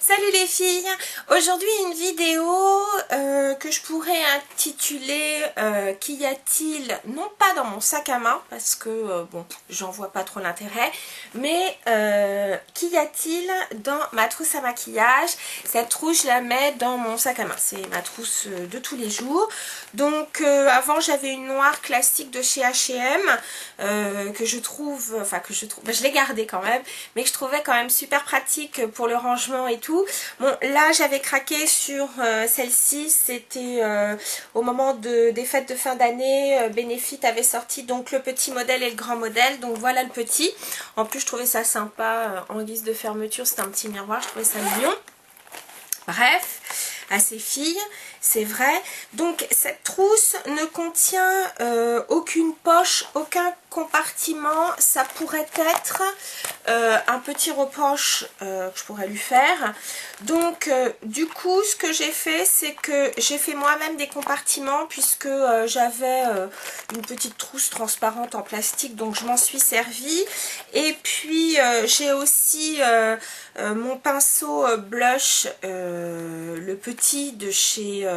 Salut les filles, aujourd'hui une vidéo que je pourrais intituler qu'y a-t-il, non pas dans mon sac à main parce que bon j'en vois pas trop l'intérêt, mais qu'y a-t-il dans ma trousse à maquillage. Cette trousse je la mets dans mon sac à main, c'est ma trousse de tous les jours. Donc avant j'avais une noire classique de chez H&M que je trouve, je l'ai gardée quand même, mais que je trouvais quand même super pratique pour le rangement et tout. Bon là j'avais craqué sur celle-ci, c'était au moment des fêtes de fin d'année, Benefit avait sorti donc le petit modèle et le grand modèle, donc voilà le petit. En plus je trouvais ça sympa en guise de fermeture, c'était un petit miroir, je trouvais ça mignon. Bref, à ces filles, c'est vrai. Donc cette trousse ne contient aucune poche, aucun compartiment. Ça pourrait être un petit reproche que je pourrais lui faire. Donc du coup ce que j'ai fait, c'est que j'ai fait moi-même des compartiments puisque j'avais une petite trousse transparente en plastique, donc je m'en suis servie. Et puis j'ai aussi mon pinceau blush, le petit de chez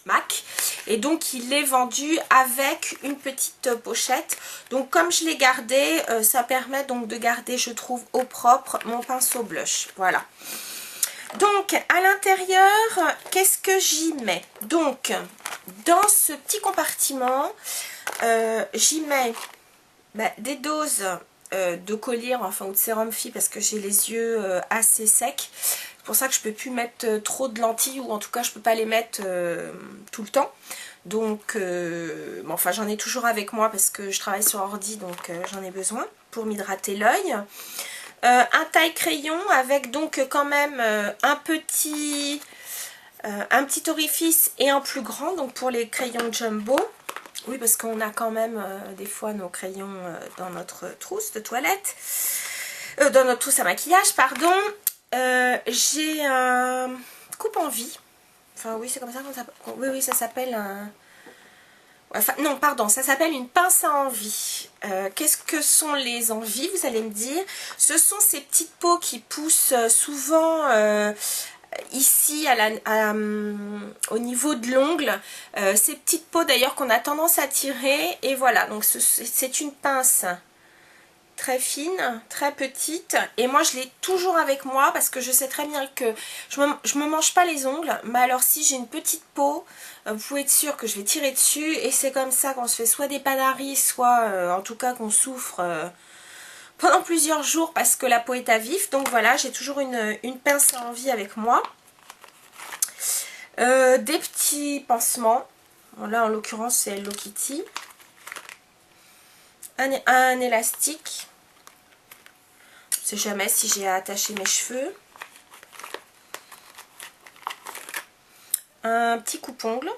MAC, et donc il est vendu avec une petite pochette. Donc comme je l'ai gardé, ça permet donc de garder, je trouve, au propre mon pinceau blush. Voilà. Donc à l'intérieur, qu'est-ce que j'y mets? Donc dans ce petit compartiment, j'y mets des doses de collier, enfin, ou de sérum fille, parce que j'ai les yeux assez secs. C'est pour ça que je peux plus mettre trop de lentilles, ou en tout cas je peux pas les mettre tout le temps. Donc bon, enfin j'en ai toujours avec moi parce que je travaille sur ordi, donc j'en ai besoin pour m'hydrater l'œil. Un taille crayon avec donc quand même un petit orifice et un plus grand, donc pour les crayons jumbo. Oui, parce qu'on a quand même des fois nos crayons dans notre trousse de toilette. Dans notre trousse à maquillage, pardon. J'ai un coupe en vie. Enfin oui, c'est comme ça qu'on s'appelle. Oui, ça s'appelle un... Enfin, non, pardon, ça s'appelle une pince à envie. Qu'est-ce que sont les envies, vous allez me dire? Ce sont ces petites peaux qui poussent souvent... ici au niveau de l'ongle, ces petites peaux d'ailleurs qu'on a tendance à tirer, et voilà, donc c'est une pince très fine, très petite, et moi je l'ai toujours avec moi parce que je sais très bien que je me mange pas les ongles, mais alors si j'ai une petite peau, vous pouvez être sûr que je vais tirer dessus, et c'est comme ça qu'on se fait soit des panaris, soit en tout cas qu'on souffre pendant plusieurs jours parce que la peau est à vif. Donc voilà, j'ai toujours une pince à envie avec moi. Des petits pansements. Bon, là en l'occurrence c'est Hello Kitty. Un élastique. Je ne sais jamais si j'ai à attacher mes cheveux. Un petit coupe-ongle.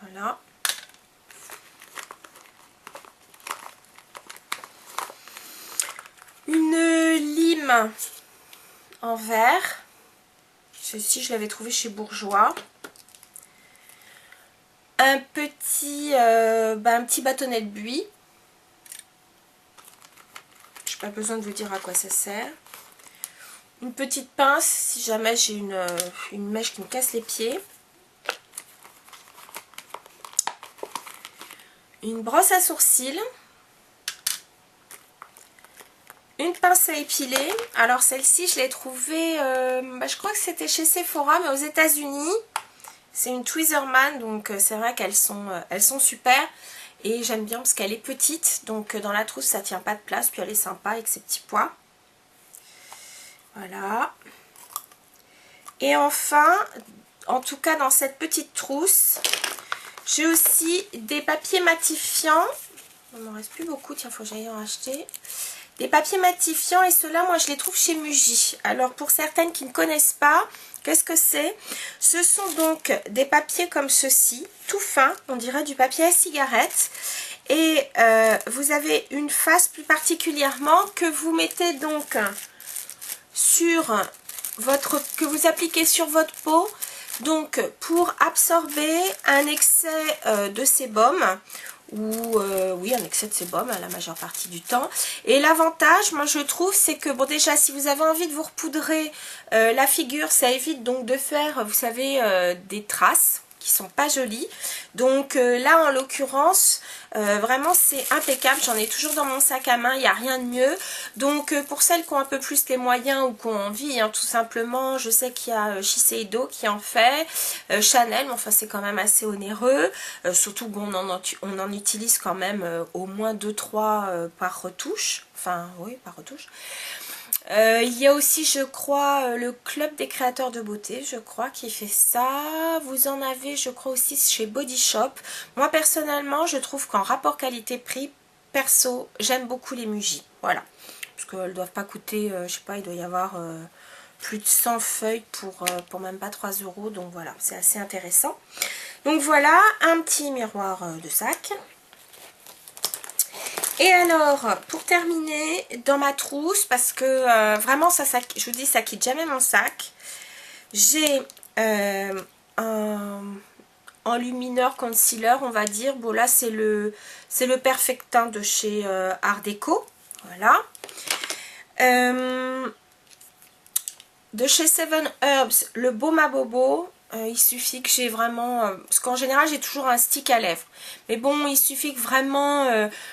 Voilà. Une lime en verre. Ceci je l'avais trouvé chez Bourjois. Un petit bâtonnet de buis. Je n'ai pas besoin de vous dire à quoi ça sert. Une petite pince si jamais j'ai une mèche qui me casse les pieds. Une brosse à sourcils. Une pince à épiler. Alors celle-ci je l'ai trouvée, je crois que c'était chez Sephora, mais aux États-Unis. C'est une Tweezerman, donc c'est vrai qu'elles sont super. Et j'aime bien parce qu'elle est petite, donc dans la trousse ça tient pas de place, puis elle est sympa avec ses petits pois. Voilà. Et enfin, en tout cas dans cette petite trousse, j'ai aussi des papiers matifiants. Il ne m'en reste plus beaucoup, tiens, il faut que j'aille en acheter. Des papiers matifiants, et ceux-là, moi je les trouve chez Muji. Alors pour certaines qui ne connaissent pas, qu'est-ce que c'est? Ce sont donc des papiers comme ceci, tout fin, on dirait du papier à cigarette. Et vous avez une face plus particulièrement que vous mettez donc sur que vous appliquez sur votre peau, donc pour absorber un excès de sébum, ou oui, en excès de sébum la majeure partie du temps. Et l'avantage, moi je trouve, c'est que bon, déjà si vous avez envie de vous repoudrer la figure, ça évite donc de faire, vous savez, des traces qui sont pas jolies. Donc là en l'occurrence vraiment c'est impeccable, j'en ai toujours dans mon sac à main, il n'y a rien de mieux. Donc pour celles qui ont un peu plus les moyens ou qui ont envie, hein, tout simplement, je sais qu'il y a Shiseido qui en fait, Chanel, mais enfin c'est quand même assez onéreux, surtout bon, on en utilise quand même au moins 2-3 par retouche, enfin oui par retouche. Il y a aussi, je crois, le club des créateurs de beauté, je crois, qui fait ça. Vous en avez, je crois, aussi chez Body Shop. Moi, personnellement, je trouve qu'en rapport qualité-prix, perso, j'aime beaucoup les Muji. Voilà. Parce qu'elles ne doivent pas coûter, je sais pas, il doit y avoir plus de 100 feuilles pour même pas 3 €. Donc voilà, c'est assez intéressant. Donc voilà, un petit miroir de sac. Et alors, pour terminer, dans ma trousse, parce que vraiment, ça, je vous dis, ça quitte jamais mon sac, j'ai un enlumineur concealer, on va dire. Bon, là, c'est le Perfectin de chez Art Deco. Voilà. De chez Seven Herbs, le Baume à Bobo. Il suffit que j'ai vraiment... parce qu'en général, j'ai toujours un stick à lèvres. Mais bon, il suffit que vraiment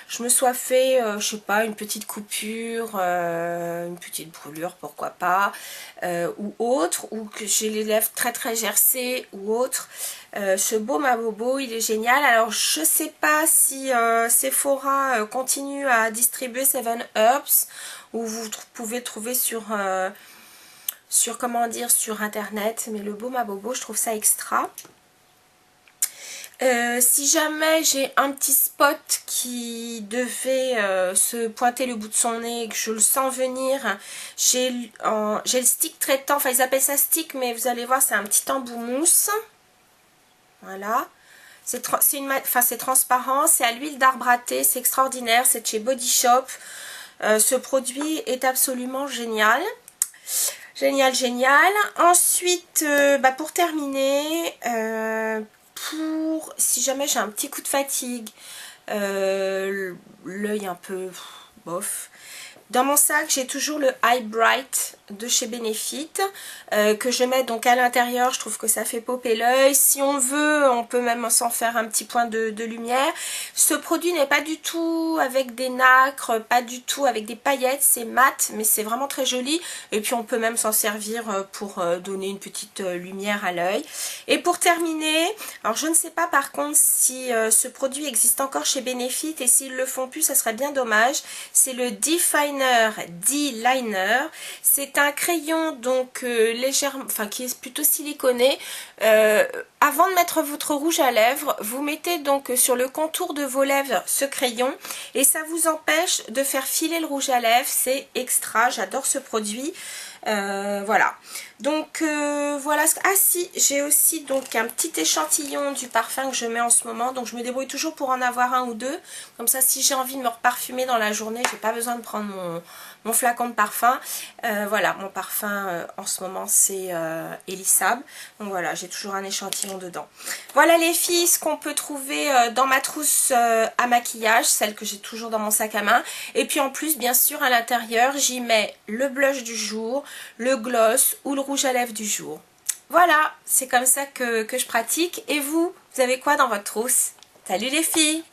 je me sois fait, je sais pas, une petite coupure, une petite brûlure, pourquoi pas, ou autre, ou que j'ai les lèvres très très gercées ou autre. Ce Baume à Bobo, il est génial. Alors, je sais pas si Sephora continue à distribuer Seven Herbs, ou vous pouvez trouver sur comment dire, sur internet, mais le Baume à Bobo, je trouve ça extra. Si jamais j'ai un petit spot qui devait se pointer le bout de son nez et que je le sens venir, j'ai le stick traitant, enfin ils appellent ça stick, mais vous allez voir, c'est un petit embout mousse. Voilà. C'est transparent, c'est à l'huile d'arbre à thé, c'est extraordinaire, c'est de chez Body Shop. Ce produit est absolument génial. Génial, génial. Ensuite, pour terminer, si jamais j'ai un petit coup de fatigue, l'œil un peu bof, dans mon sac, j'ai toujours le Eye Bright de chez Benefit que je mets donc à l'intérieur. Je trouve que ça fait popper l'œil. Si on veut, on peut même s'en faire un petit point de lumière. Ce produit n'est pas du tout avec des nacres, pas du tout avec des paillettes. C'est mat, mais c'est vraiment très joli. Et puis on peut même s'en servir pour donner une petite lumière à l'œil. Et pour terminer, alors je ne sais pas par contre si ce produit existe encore chez Benefit, et s'ils le font plus, ça serait bien dommage. C'est le D-Liner. C'est un crayon donc légèrement, enfin qui est plutôt siliconé. Avant de mettre votre rouge à lèvres, vous mettez donc sur le contour de vos lèvres ce crayon et ça vous empêche de faire filer le rouge à lèvres. C'est extra, j'adore ce produit. Voilà, donc voilà. Ah si, j'ai aussi donc un petit échantillon du parfum que je mets en ce moment, donc je me débrouille toujours pour en avoir un ou deux, comme ça si j'ai envie de me reparfumer dans la journée, j'ai pas besoin de prendre mon flacon de parfum. Voilà, mon parfum en ce moment c'est Elissab, donc voilà, j'ai toujours un échantillon dedans. Voilà les filles, ce qu'on peut trouver dans ma trousse à maquillage, celle que j'ai toujours dans mon sac à main. Et puis en plus, bien sûr, à l'intérieur, j'y mets le blush du jour, le gloss ou le rouge à lèvres du jour. Voilà, c'est comme ça que je pratique. Et vous avez quoi dans votre trousse? Salut les filles!